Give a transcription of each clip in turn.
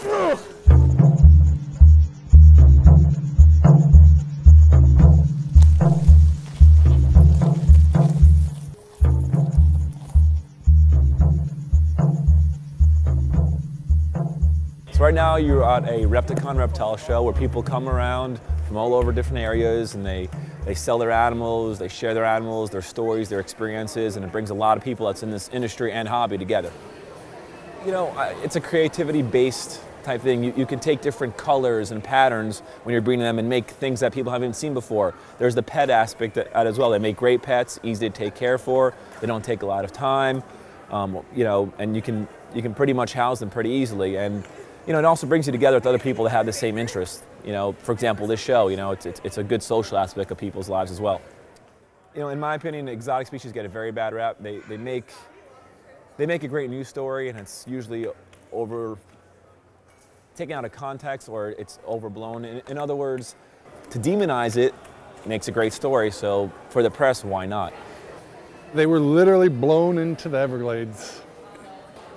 Right now you're at a Repticon reptile show where people come around from all over different areas and they sell their animals, they share their animals, their stories, their experiences, and it brings a lot of people that's in this industry and hobby together. You know, it's a creativity-based type thing. You can take different colors and patterns when you're breeding them and make things that people haven't seen before. There's the pet aspect as well. They make great pets, easy to take care for. They don't take a lot of time, you know, and you can pretty much house them pretty easily. And you know, it also brings you together with other people that have the same interest. You know, for example, this show, you know, it's a good social aspect of people's lives as well. You know, in my opinion, exotic species get a very bad rap. They make a great news story, and it's usually taken out of context or it's overblown. In other words, to demonize it makes a great story, so for the press, why not? They were literally blown into the Everglades.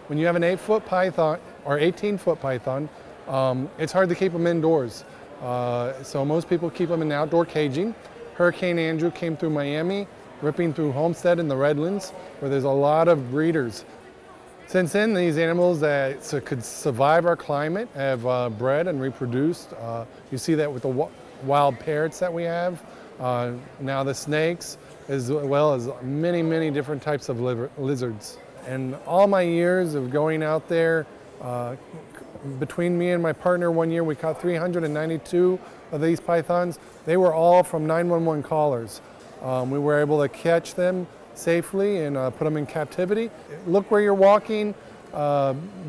When you have an 8-foot python or 18-foot python, it's hard to keep them indoors. So most people keep them in outdoor caging. Hurricane Andrew came through Miami, ripping through Homestead and the Redlands, where there's a lot of breeders. Since then, these animals that could survive our climate have bred and reproduced. You see that with the wild parrots that we have, now the snakes, as well as many, many different types of lizards. And all my years of going out there, between me and my partner one year, we caught 392 of these pythons. They were all from 911 callers. We were able to catch them safely and put them in captivity. Look where you're walking,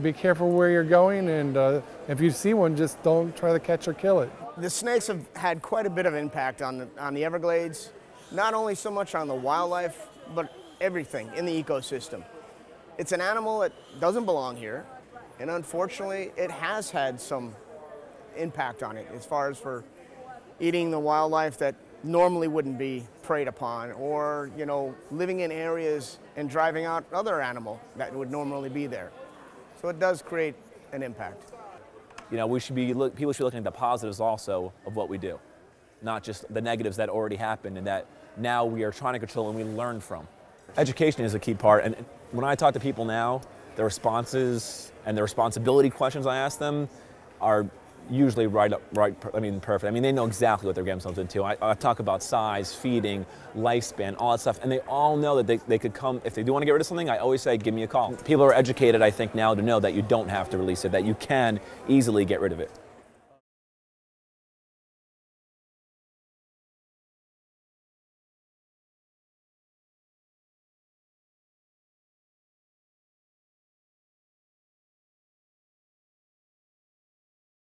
be careful where you're going, and if you see one, just don't try to catch or kill it. The snakes have had quite a bit of impact on the Everglades, not only so much on the wildlife, but everything in the ecosystem. It's an animal that doesn't belong here, and unfortunately it has had some impact on it as far as for eating the wildlife that normally wouldn't be preyed upon, or, you know, living in areas and driving out other animal that would normally be there. So it does create an impact. You know, people should be looking at the positives also of what we do, not just the negatives that already happened and that now we are trying to control and we learn from. Education is a key part, and when I talk to people now, the responses and the responsibility questions I ask them are usually perfect. I mean, they know exactly what they're getting themselves into. I talk about size, feeding, lifespan, all that stuff, and they all know that they could come, if they do want to get rid of something, I always say, give me a call. People are educated, I think, now to know that you don't have to release it, that you can easily get rid of it.